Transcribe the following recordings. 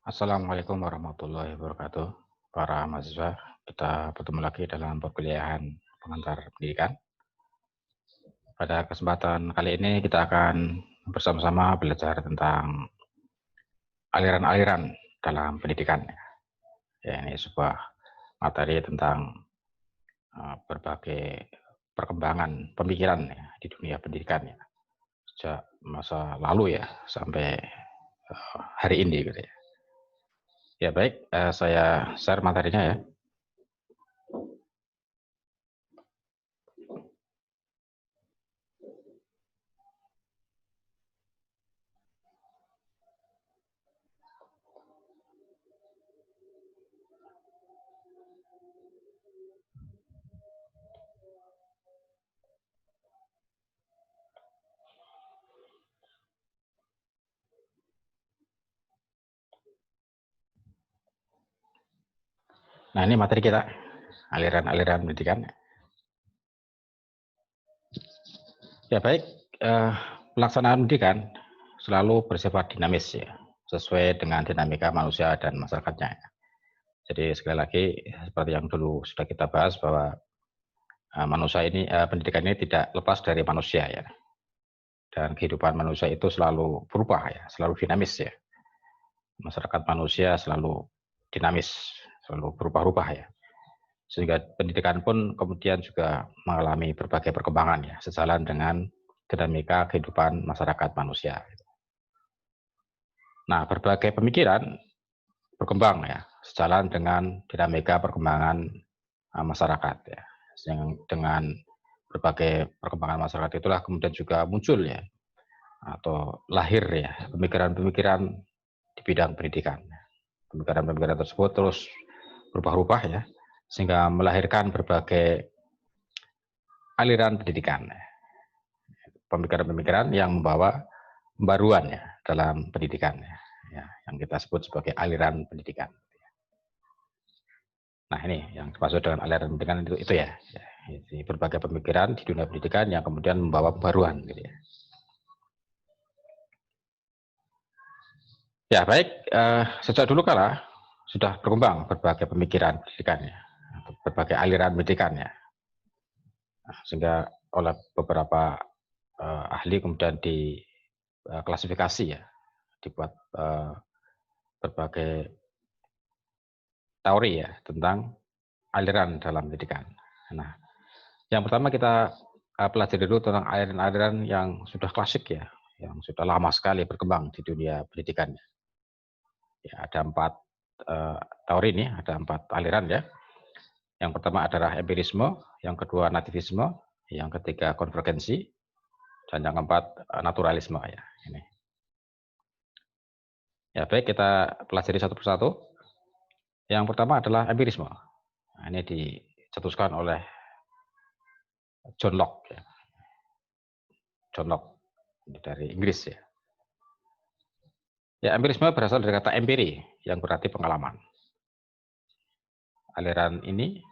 Assalamualaikum warahmatullahi wabarakatuh. Para mahasiswa, kita bertemu lagi dalam perkuliahan pengantar pendidikan. Pada kesempatan kali ini kita akan bersama-sama belajar tentang aliran-aliran dalam pendidikan. Ya, ini sebuah materi tentang berbagai perkembangan pemikiran ya, di dunia pendidikan ya. Sejak masa lalu ya sampai hari ini gitu ya. Ya baik, saya share materinya ya. Nah ini materi kita, aliran-aliran pendidikan. Ya baik, pelaksanaan pendidikan selalu bersifat dinamis ya, sesuai dengan dinamika manusia dan masyarakatnya. Jadi sekali lagi seperti yang dulu sudah kita bahas bahwa pendidikan ini tidak lepas dari manusia ya, dan kehidupan manusia itu selalu berubah ya, selalu dinamis ya. Masyarakat manusia selalu dinamis, selalu berubah-ubah ya. Sehingga pendidikan pun kemudian juga mengalami berbagai perkembangan ya, sejalan dengan dinamika kehidupan masyarakat manusia. Nah, berbagai pemikiran berkembang ya, sejalan dengan dinamika perkembangan masyarakat ya. Dengan berbagai perkembangan masyarakat itulah kemudian juga muncul ya, atau lahir ya, pemikiran-pemikiran di bidang pendidikan. Pemikiran-pemikiran tersebut terus berubah-ubah ya, sehingga melahirkan berbagai aliran pendidikan. Pemikiran-pemikiran yang membawa pembaruan ya dalam pendidikan ya, yang kita sebut sebagai aliran pendidikan. Nah ini yang dimaksud dengan aliran pendidikan itu ya, jadi berbagai pemikiran di dunia pendidikan yang kemudian membawa pembaruan gitu ya. Ya baik, sejak dulu kala sudah berkembang berbagai pemikiran pendidikan ya, berbagai aliran pendidikan ya, sehingga oleh beberapa ahli kemudian diklasifikasi ya, dibuat berbagai teori ya tentang aliran dalam pendidikan. Nah, yang pertama kita pelajari dulu tentang aliran-aliran yang sudah klasik ya, yang sudah lama sekali berkembang di dunia pendidikan. Ya, ada 4 teori ini, ada 4 aliran ya. Yang pertama adalah empirisme, yang kedua nativisme, yang ketiga konvergensi, dan yang keempat naturalisme ya. Ini. Ya baik, kita pelajari satu persatu. Yang pertama adalah empirisme. Nah, ini dicetuskan oleh John Locke ya. John Locke dari Inggris ya. Ya, empirisme berasal dari kata empiri yang berarti pengalaman. Aliran ini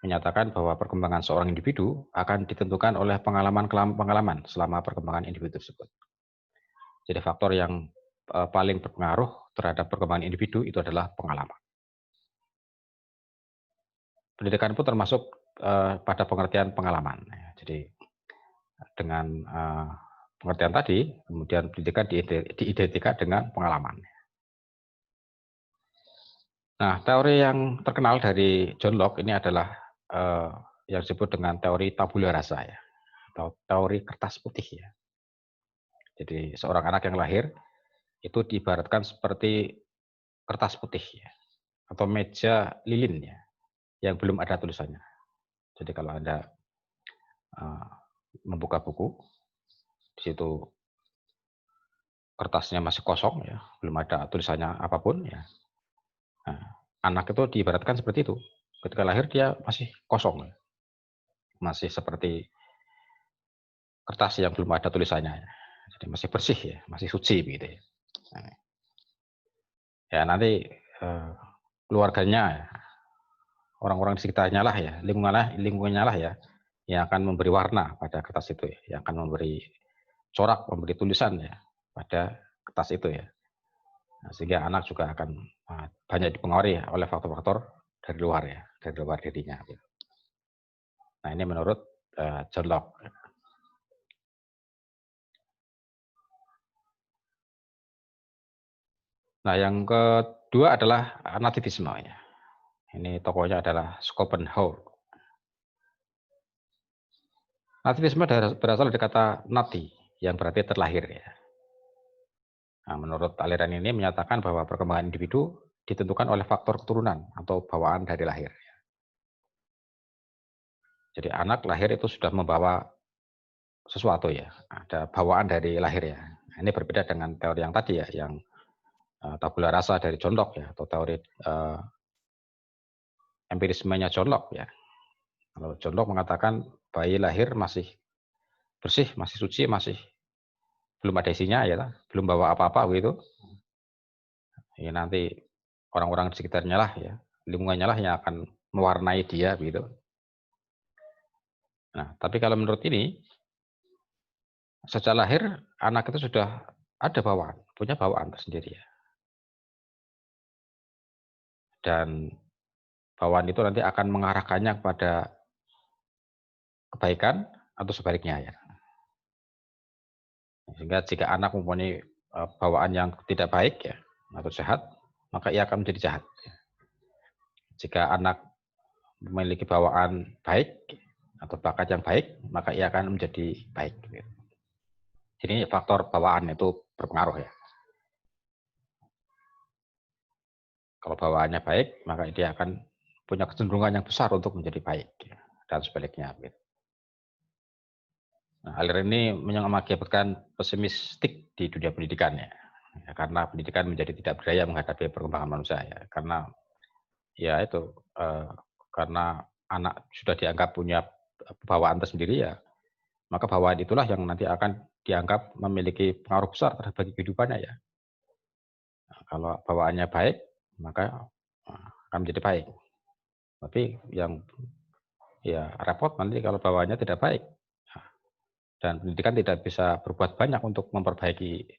menyatakan bahwa perkembangan seorang individu akan ditentukan oleh pengalaman selama perkembangan individu tersebut. Jadi faktor yang paling berpengaruh terhadap perkembangan individu itu adalah pengalaman. Pendidikan pun termasuk pada pengertian pengalaman. Jadi dengan pengertian tadi, kemudian pendidikan diidentikan dengan pengalaman. Nah, teori yang terkenal dari John Locke ini adalah yang disebut dengan teori tabula rasa ya, atau teori kertas putih ya. Jadi seorang anak yang lahir itu diibaratkan seperti kertas putih ya, atau meja lilin ya, yang belum ada tulisannya. Jadi kalau Anda membuka buku, di situ kertasnya masih kosong ya, belum ada tulisannya apapun ya. Nah, anak itu diibaratkan seperti itu. Ketika lahir dia masih kosong ya. Masih seperti kertas yang belum ada tulisannya. Jadi masih bersih ya, masih suci begitu ya. Nah, ya nanti keluarganya, orang-orang di sekitarnya lah ya, lingkungannya lah ya, yang akan memberi warna pada kertas itu ya, yang akan memberi corak, memberi tulisan ya pada kertas itu ya. Nah, sehingga anak juga akan banyak dipengaruhi oleh faktor-faktor dari luar ya, dari luar dirinya. Nah, ini menurut John Locke. Nah, yang kedua adalah nativisme ya. Ini tokohnya adalah Schopenhauer. Nativisme berasal dari kata nati, yang berarti terlahir ya. Nah, menurut aliran ini menyatakan bahwa perkembangan individu ditentukan oleh faktor keturunan atau bawaan dari lahir. Jadi anak lahir itu sudah membawa sesuatu ya, ada bawaan dari lahir ya. Nah, ini berbeda dengan teori yang tadi ya, yang tabula rasa dari John Locke ya, atau teori empirismenya John Locke ya. Kalau John Locke mengatakan bayi lahir masih bersih, masih suci, masih belum ada isinya ya, belum bawa apa-apa begitu. Ya, nanti orang-orang di sekitarnya lah ya, lingkungannya lah yang akan mewarnai dia begitu. Nah, tapi kalau menurut ini, sejak lahir anak itu sudah ada bawaan, punya bawaan tersendiri ya. Dan bawaan itu nanti akan mengarahkannya kepada kebaikan atau sebaliknya ya. Sehingga jika anak mempunyai bawaan yang tidak baik ya atau jahat, maka ia akan menjadi jahat. Jika anak memiliki bawaan baik atau bakat yang baik, maka ia akan menjadi baik. Jadi faktor bawaan itu berpengaruh ya. Kalau bawaannya baik, maka dia akan punya kecenderungan yang besar untuk menjadi baik dan sebaliknya. Nah, aliran ini mengakibatkan pesimistik di dunia pendidikan ya. Karena pendidikan menjadi tidak berdaya menghadapi perkembangan manusia ya. Karena ya itu karena anak sudah dianggap punya bawaan tersendiri ya, maka bawaan itulah yang nanti akan dianggap memiliki pengaruh besar terhadap kehidupannya ya. Nah, kalau bawaannya baik, maka akan menjadi baik. Tapi yang ya repot nanti kalau bawaannya tidak baik. Dan pendidikan tidak bisa berbuat banyak untuk memperbaiki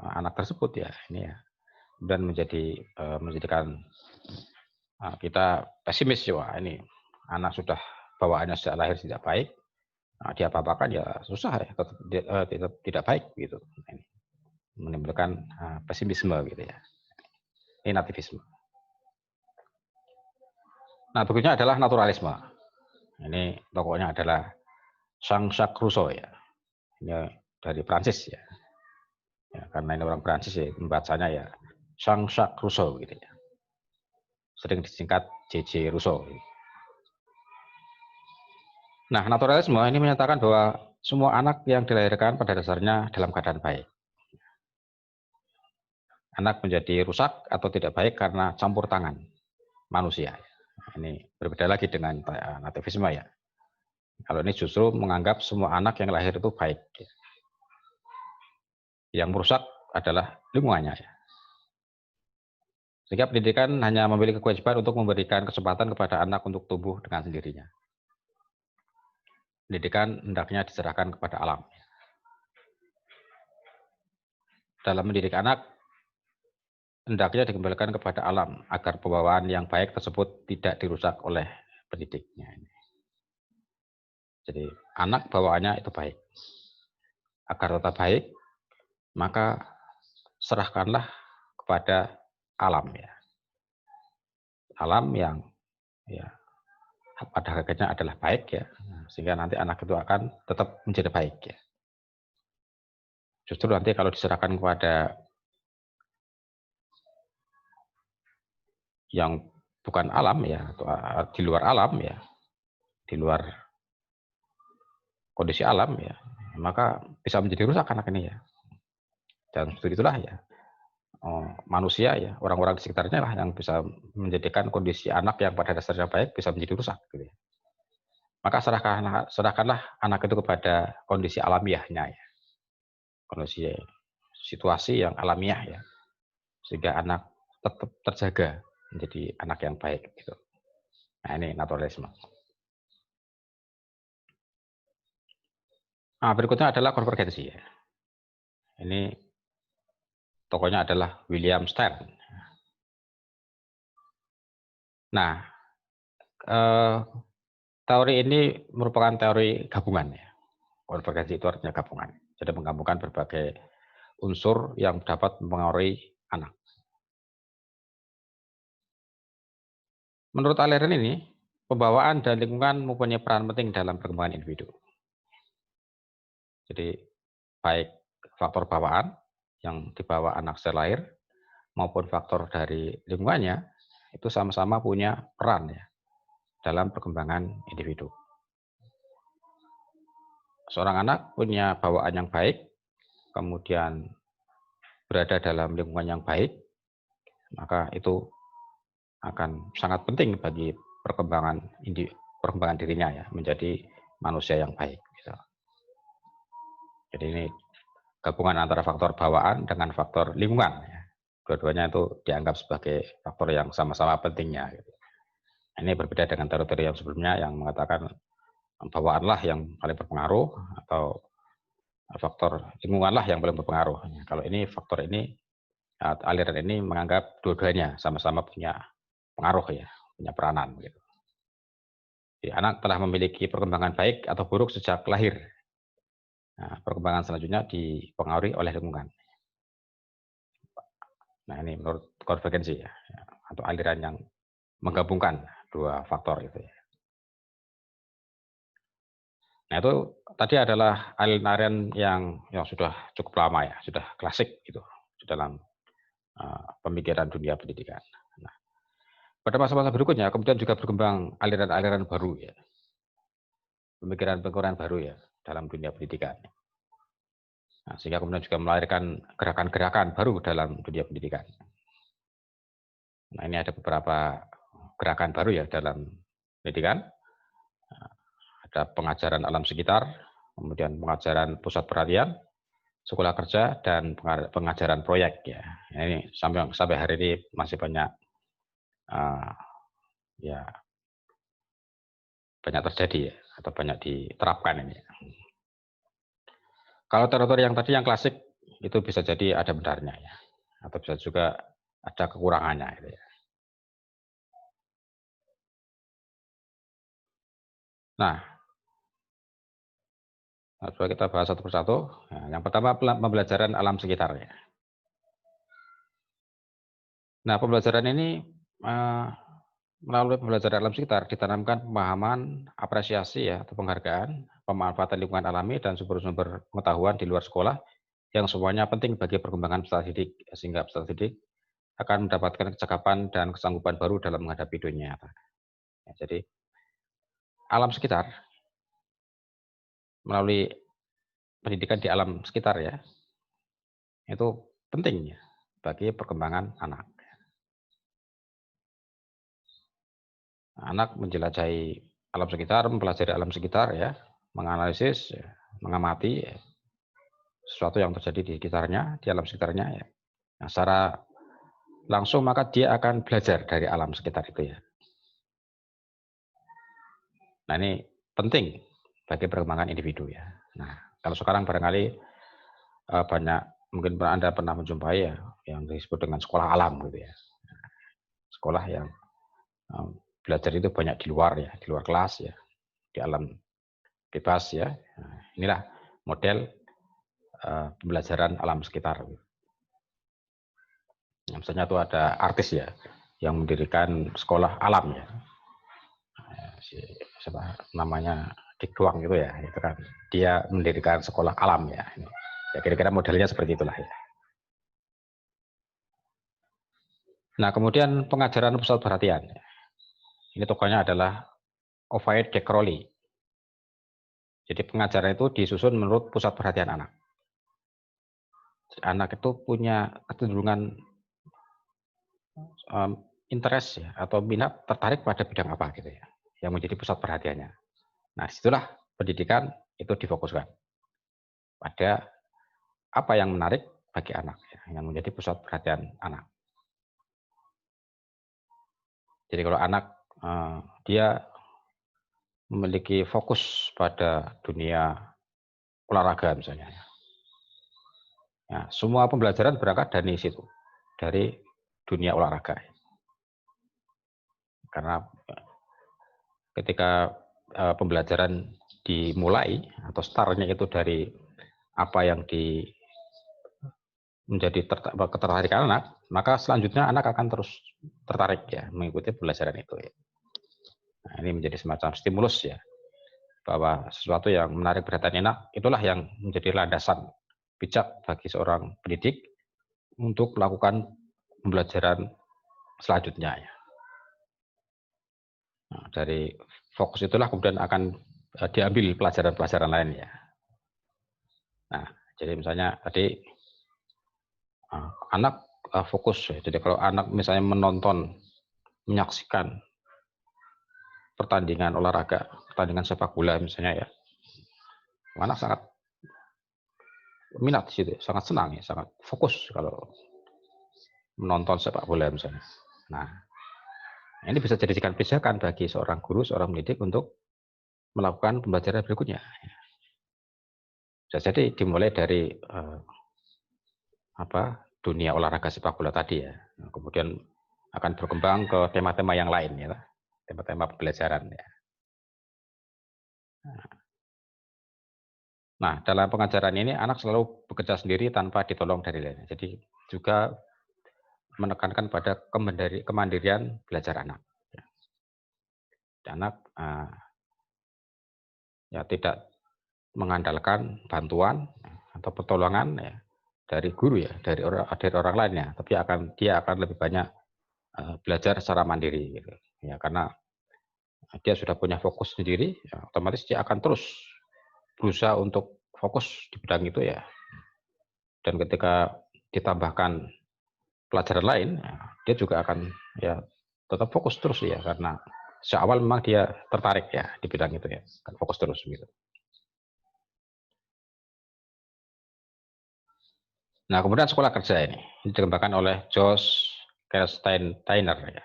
anak tersebut ya. Ini ya. Dan menjadikan kita pesimis ya. Wah, ini anak sudah bawaannya sejak lahir tidak baik. Nah, dia apa-apakan ya susah ya, tetap tidak baik gitu. Ini menimbulkan pesimisme gitu ya. Ini nativisme. Nah, berikutnya adalah naturalisme. Ini tokohnya adalah Jean-Jacques Rousseau ya. Ini dari Prancis ya. Ya, karena ini orang Prancis ya, membacanya ya Jean-Jacques Rousseau gitu ya. Sering disingkat JJ Rousseau. Nah, naturalisme ini menyatakan bahwa semua anak yang dilahirkan pada dasarnya dalam keadaan baik. Anak menjadi rusak atau tidak baik karena campur tangan manusia. Ini berbeda lagi dengan nativisme ya. Kalau ini justru menganggap semua anak yang lahir itu baik. Yang merusak adalah lingkungannya. Sehingga pendidikan hanya memiliki kewajiban untuk memberikan kesempatan kepada anak untuk tumbuh dengan sendirinya. Pendidikan hendaknya diserahkan kepada alam. Dalam mendidik anak, hendaknya dikembalikan kepada alam agar pembawaan yang baik tersebut tidak dirusak oleh pendidiknya. Jadi anak bawaannya itu baik. Agar tetap baik, maka serahkanlah kepada alam ya. Alam yang ya pada hakikatnya adalah baik ya, sehingga nanti anak itu akan tetap menjadi baik ya. Justru nanti kalau diserahkan kepada yang bukan alam ya, atau di luar alam ya, di luar kondisi alam ya, maka bisa menjadi rusak anak ini ya. Dan seperti itulah ya, manusia ya, orang-orang di sekitarnya lah yang bisa menjadikan kondisi anak yang pada dasarnya baik bisa menjadi rusak gitu ya. Maka serahkanlah anak itu kepada kondisi alamiahnya ya. Kondisi situasi yang alamiah ya. Sehingga anak tetap terjaga menjadi anak yang baik gitu. Nah, ini naturalisme. Nah, berikutnya adalah konvergensi ya. Ini Tokohnya adalah William Stern. Nah, teori ini merupakan teori gabungan ya. Konvergensi itu artinya gabungan. Jadi menggabungkan berbagai unsur yang dapat mempengaruhi anak. Menurut aliran ini, pembawaan dan lingkungan mempunyai peran penting dalam perkembangan individu. Jadi baik faktor bawaan yang dibawa anak sejak lahir maupun faktor dari lingkungannya itu sama-sama punya peran ya dalam perkembangan individu. Seorang anak punya bawaan yang baik, kemudian berada dalam lingkungan yang baik, maka itu akan sangat penting bagi perkembangan dirinya ya menjadi manusia yang baik. Gitu. Jadi ini gabungan antara faktor bawaan dengan faktor lingkungan. Ya. Dua-duanya itu dianggap sebagai faktor yang sama-sama pentingnya. Gitu. Ini berbeda dengan teori-teori yang sebelumnya yang mengatakan bawaanlah yang paling berpengaruh atau faktor lingkunganlah yang paling berpengaruh. Kalau ini faktor ini aliran ini menganggap dua-duanya sama-sama punya pengaruh ya, punya peranan. Gitu. Jadi, anak telah memiliki perkembangan baik atau buruk sejak lahir. Nah, perkembangan selanjutnya dipengaruhi oleh lingkungan. Nah ini menurut konvergensi ya, atau aliran yang menggabungkan dua faktor itu ya. Nah itu tadi adalah aliran yang sudah cukup lama ya, sudah klasik gitu dalam pemikiran dunia pendidikan. Nah, pada masa-masa berikutnya kemudian juga berkembang aliran-aliran baru ya, pemikiran-pemikiran baru ya dalam dunia pendidikan. Nah, sehingga kemudian juga melahirkan gerakan-gerakan baru dalam dunia pendidikan. Nah ini ada beberapa gerakan baru ya dalam pendidikan. Ada pengajaran alam sekitar, kemudian pengajaran pusat perhatian, sekolah kerja, dan pengajaran proyek ya. Ini sampai hari ini masih banyak ya banyak terjadi ya, atau banyak diterapkan ini. Kalau teori yang tadi yang klasik itu bisa jadi ada benarnya ya, atau bisa juga ada kekurangannya gitu ya. Nah, coba kita bahas satu persatu. Nah, yang pertama pembelajaran alam sekitar ya. Nah, pembelajaran ini melalui pembelajaran alam sekitar ditanamkan pemahaman, apresiasi ya atau penghargaan, pemanfaatan lingkungan alami dan sumber-sumber pengetahuan di luar sekolah yang semuanya penting bagi perkembangan peserta didik, sehingga peserta didik akan mendapatkan kecakapan dan kesanggupan baru dalam menghadapi dunia nyata. Ya, jadi alam sekitar melalui pendidikan di alam sekitar ya itu penting ya bagi perkembangan anak. Anak menjelajahi alam sekitar, mempelajari alam sekitar ya, menganalisis, ya, mengamati ya, sesuatu yang terjadi di sekitarnya, di alam sekitarnya ya. Nah, secara langsung maka dia akan belajar dari alam sekitar itu ya. Nah, ini penting bagi perkembangan individu ya. Nah, kalau sekarang barangkali banyak mungkin Anda pernah menjumpai ya yang disebut dengan sekolah alam gitu ya. Sekolah yang belajar itu banyak di luar ya, di luar kelas ya, di alam bebas ya. Nah, inilah model pembelajaran alam sekitar. Misalnya itu ada artis ya yang mendirikan sekolah alam ya, namanya Dik Doang gitu ya, itu kan dia mendirikan sekolah alam ya. Ya kira-kira modelnya seperti itulah ya. Nah kemudian pengajaran pusat perhatian. Ini tokohnya adalah Ovid de Crowley. Jadi pengajaran itu disusun menurut pusat perhatian anak. Anak itu punya kecenderungan interest ya, atau minat tertarik pada bidang apa gitu ya, yang menjadi pusat perhatiannya. Nah, situlah pendidikan itu difokuskan pada apa yang menarik bagi anak, ya, yang menjadi pusat perhatian anak. Jadi kalau anak dia memiliki fokus pada dunia olahraga misalnya, Nah, semua pembelajaran berangkat dari situ, dari dunia olahraga. Karena ketika pembelajaran dimulai atau startnya itu dari apa yang menjadi ketertarikan anak, maka selanjutnya anak akan terus tertarik ya mengikuti pembelajaran itu. Ya. Nah, ini menjadi semacam stimulus ya, bahwa sesuatu yang menarik perhatian anak itulah yang menjadi landasan bijak bagi seorang pendidik untuk melakukan pembelajaran selanjutnya. Ya. Nah, dari fokus itulah kemudian akan diambil pelajaran-pelajaran lain ya. Nah, jadi misalnya tadi anak fokus ya. Jadi kalau anak misalnya menyaksikan pertandingan olahraga, pertandingan sepak bola misalnya ya, anak sangat minat di situ, sangat senang ya, sangat fokus kalau menonton sepak bola misalnya. Nah, ini bisa dijadikan pijakan bagi seorang guru, seorang pendidik untuk melakukan pembelajaran berikutnya. Bisa jadi dimulai dari dunia olahraga sepak bola tadi ya, kemudian akan berkembang ke tema-tema yang lain ya, tema-tema pembelajaran ya. Nah, dalam pengajaran ini anak selalu bekerja sendiri tanpa ditolong dari lain. Jadi juga menekankan pada kemandirian belajar anak. Anak ya tidak mengandalkan bantuan atau pertolongan ya, dari guru ya, dari orang lain ya, tapi dia akan lebih banyak belajar secara mandiri gitu. Ya, karena dia sudah punya fokus sendiri, ya, otomatis dia akan terus berusaha untuk fokus di bidang itu ya. Dan ketika ditambahkan pelajaran lain, ya, dia juga akan ya tetap fokus terus ya, karena sejak awal memang dia tertarik ya di bidang itu ya, kan fokus terus gitu. Nah, kemudian sekolah kerja ini dikembangkan oleh Josh Kerenstein-Tyner ya.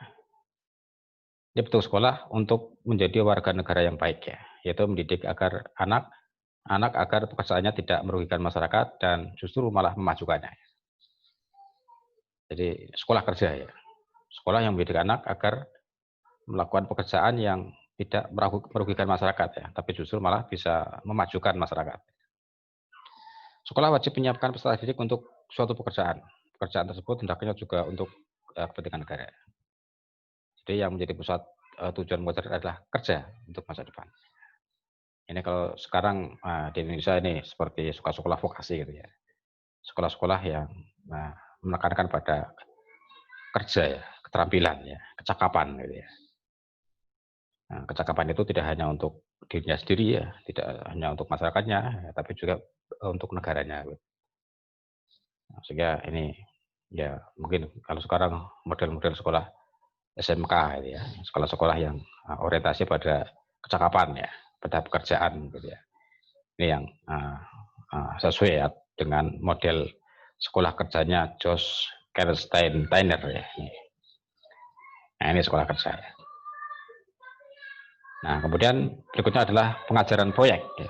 Ini bentuk sekolah untuk menjadi warga negara yang baik ya, yaitu mendidik agar anak agar pekerjaannya tidak merugikan masyarakat dan justru malah memajukannya. Jadi sekolah kerja ya, sekolah yang mendidik anak agar melakukan pekerjaan yang tidak merugikan masyarakat ya, tapi justru malah bisa memajukan masyarakat. Sekolah wajib menyiapkan peserta didik untuk suatu pekerjaan. Pekerjaan tersebut hendaknya juga untuk kepentingan negara. Jadi yang menjadi pusat tujuan pembelajaran adalah kerja untuk masa depan. Ini kalau sekarang di Indonesia ini seperti sekolah vokasi gitu ya. Sekolah-sekolah yang menekankan pada kerja ya, keterampilan ya, kecakapan gitu ya. Nah, kecakapan itu tidak hanya untuk dirinya sendiri ya, tidak hanya untuk masyarakatnya, ya, tapi juga untuk negaranya. Gitu. Nah, sehingga ini ya mungkin kalau sekarang model-model sekolah SMK gitu ya, sekolah-sekolah yang orientasi pada kecakapan ya, pada pekerjaan gitu ya. Ini yang sesuai ya dengan model sekolah kerjanya Josh Kerenstein-Tyner ya. Nah, ini sekolah kerja ya. Nah, kemudian berikutnya adalah pengajaran proyek. Ya.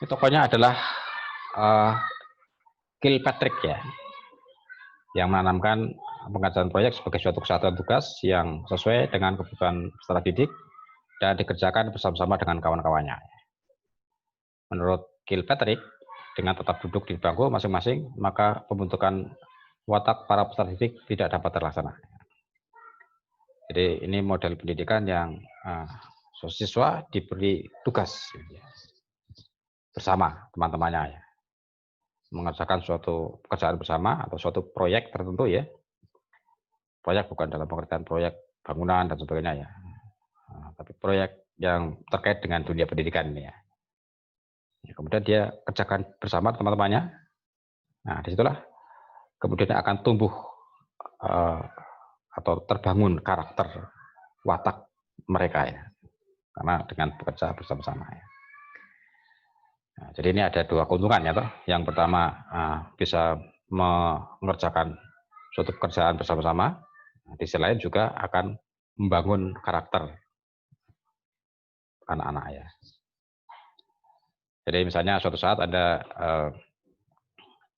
Ini tokohnya adalah Kilpatrick ya, yang menanamkan pengajaran proyek sebagai suatu kesatuan tugas yang sesuai dengan kebutuhan peserta didik dan dikerjakan bersama-sama dengan kawan-kawannya. Menurut Kilpatrick, dengan tetap duduk di bangku masing-masing, maka pembentukan watak para peserta didik tidak dapat terlaksana. Jadi ini model pendidikan yang siswa diberi tugas bersama teman-temannya ya, mengerjakan suatu pekerjaan bersama atau suatu proyek tertentu ya. Proyek bukan dalam pengertian proyek bangunan dan sebagainya ya, tapi proyek yang terkait dengan dunia pendidikan ini ya. Kemudian dia kerjakan bersama teman-temannya. Nah, disitulah kemudian akan tumbuh atau terbangun karakter watak mereka ya, karena dengan bekerja bersama-sama ya. Nah, jadi ini ada dua keuntungan ya toh. Yang pertama bisa mengerjakan suatu pekerjaan bersama-sama. Di sisi lain juga akan membangun karakter anak-anak ya. Jadi misalnya suatu saat ada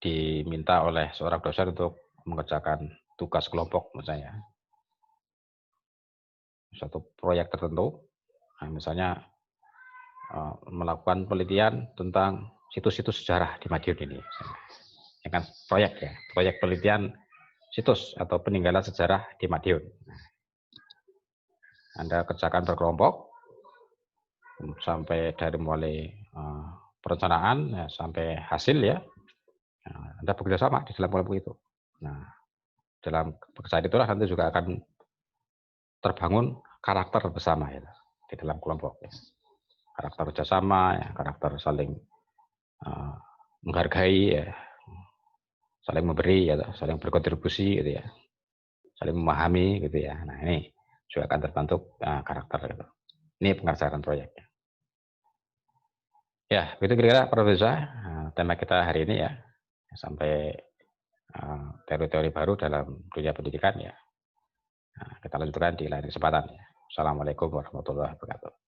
diminta oleh seorang dosen untuk mengerjakan tugas kelompok misalnya, suatu proyek tertentu, nah, misalnya melakukan penelitian tentang situs-situs sejarah di Madiun ini. Ya kan, proyek penelitian situs atau peninggalan sejarah di Madiun. Anda kerjakan berkelompok sampai dari mulai perencanaan ya, sampai hasil ya. Nah, Anda bekerja sama di dalam kelompok itu. Nah, dalam pekerjaan itulah nanti juga akan terbangun karakter bersama ya, di dalam kelompok. Ya. Karakter kerjasama, ya, karakter saling menghargai, ya, saling memberi, ya, saling berkontribusi, gitu ya, saling memahami, gitu ya. Nah ini juga akan terbentuk karakter. Gitu. Ini pengerjaan proyeknya. Ya, itu kira-kira Profesor tema kita hari ini ya, sampai teori-teori baru dalam dunia pendidikan ya. Nah, kita lanjutkan di lain kesempatan ya. Assalamualaikum warahmatullahi wabarakatuh.